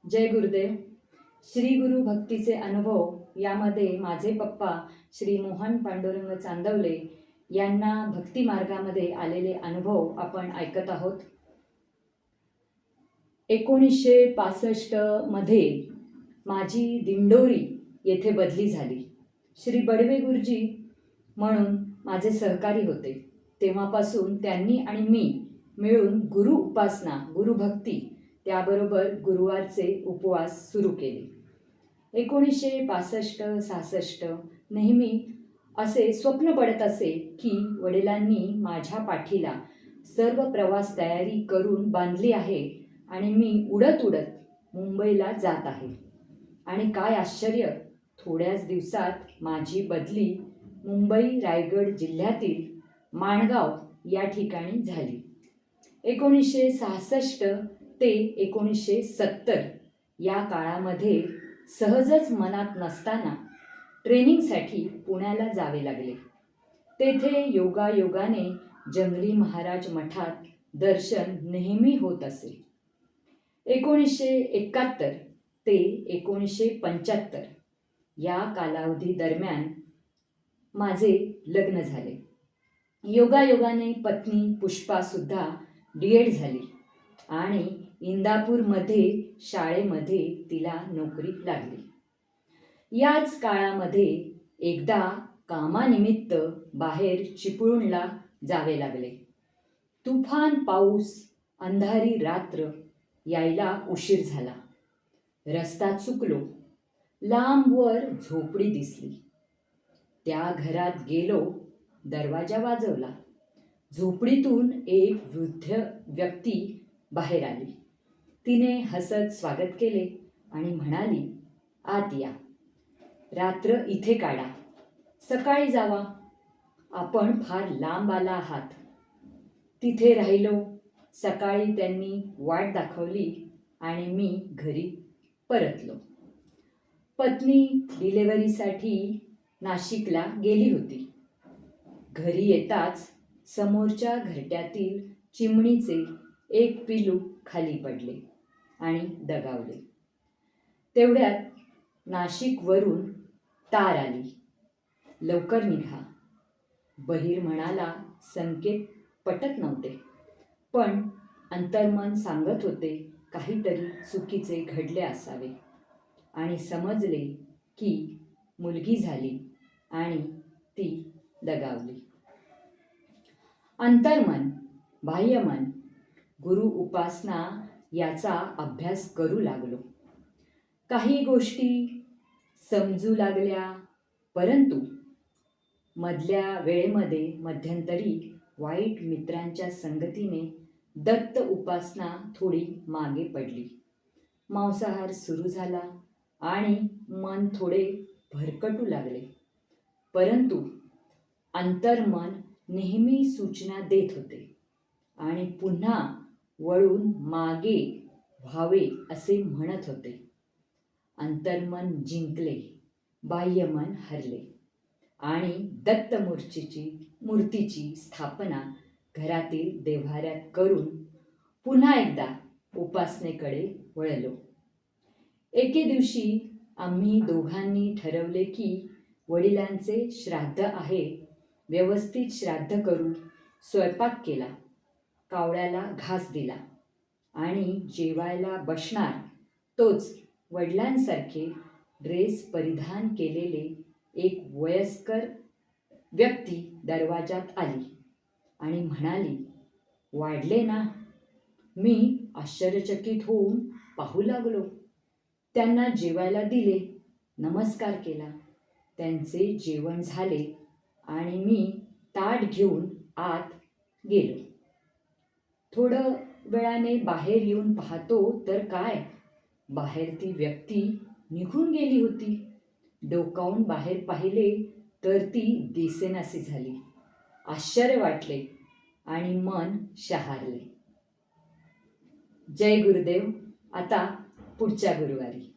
जय गुरुदेव. श्री गुरु भक्तीचे अनुभव यामध्ये माझे पप्पा श्री मोहन पांडुरंग चांदवले यांना भक्ती मार्गामध्ये आलेले अनुभव आपण ऐकत आहोत. 1965 मध्ये माझी दिंडोरी येथे बदली झाली. श्री बडवे गुरुजी म्हणून माझे सहकारी होते. तेव्हापासून त्यांनी आणि मी मिळून गुरु उपासना, गुरुभक्ती त्याबरोबर गुरुवारचे उपवास सुरू केले. 1965-66 नेहमी असे स्वप्न पडत असे की वडिलांनी माझ्या पाठीला सर्व प्रवास तयारी करून बांधली आहे आणि मी उडत उडत मुंबईला जात आहे. आणि काय आश्चर्य, थोड्याच दिवसात माझी बदली मुंबई रायगड जिल्ह्यातील माणगाव या ठिकाणी झाली. 1966 ते 1970 या काळामध्ये सहजच मनात नसताना ट्रेनिंगसाठी पुण्याला जावे लागले. तेथे योगायोगाने जंगली महाराज मठात दर्शन नेहमी होत असे. 1971 ते 1975 या कालावधी दरम्यान माझे लग्न झाले. योगायोगाने पत्नी पुष्पासुद्धा D.Ed झाली आणि इंदापूरमध्ये शाळेमध्ये तिला नोकरी लागली. याच काळामध्ये एकदा कामानिमित्त बाहेर चिपळूणला जावे लागले. तुफान पाऊस, अंधारी रात्र, यायला उशीर झाला. रस्ता चुकलो. लांबवर झोपडी दिसली. त्या घरात गेलो. दरवाजा वाजवला. झोपडीतून एक वृद्ध व्यक्ती बाहेर आली. तिने हसत स्वागत केले आणि म्हणाली, आत या, रात्र इथे काढा, सकाळी जावा, आपण फार लांब आला आहात. तिथे राहिलो. सकाळी त्यांनी वाट दाखवली आणि मी घरी परतलो. पत्नी डिलिव्हरीसाठी नाशिकला गेली होती. घरी येताच समोरच्या घरट्यातील चिमणीचे एक पिलू खाली पडले आणि दगावले. तेवढ्यात नाशिकवरून तार आली, लवकर निघा. बहीर म्हणाला संकेत पटत नव्हते, पण अंतर्मन सांगत होते काहीतरी चुकीचे घडले असावे आणि समजले की मुलगी झाली आणि ती दगावली. अंतर्मन, बाह्यमन, गुरु उपासना याचा अभ्यास करू लागलो. काही गोष्टी समजू लागल्या, परंतु मधल्या वेळेमध्ये मध्यंतरी वाईट मित्रांच्या संगतीने दत्त उपासना थोडी मागे पडली. मांसाहार सुरू झाला आणि मन थोडे भरकटू लागले. परंतु अंतर्मन नेहमी सूचना देत होते आणि पुन्हा वळून मागे व्हावे असे म्हणत होते. अंतर्मन जिंकले, बाह्यमन हरले आणि दत्त मूर्तीची स्थापना घरातील देव्हाऱ्यात करून पुन्हा एकदा उपासनेकडे वळलो. एके दिवशी आम्ही दोघांनी ठरवले की वडिलांचे श्राद्ध आहे, व्यवस्थित श्राद्ध करू. स्वयंपाक केला, कावळ्याला घास दिला आणि जेवायला बसणार तोच वडिलांसारखे ड्रेस परिधान केलेले एक वयस्कर व्यक्ती दरवाजात आली आणि म्हणाली, वाढले ना? मी आश्चर्यचकित होऊन पाहू लागलो. त्यांना जेवायला दिले, नमस्कार केला. त्यांचे जेवण झाले आणि मी ताट घेऊन आत गेलो. थोडं वेळाने बाहेर येऊन पाहतो तर काय, बाहेर ती व्यक्ती निघून गेली होती. डोकावून बाहेर पाहिले तर ती दिसेनाशी झाली. आश्चर्य वाटले आणि मन शहारले. जय गुरुदेव. आता पुढच्या गुरुवारी.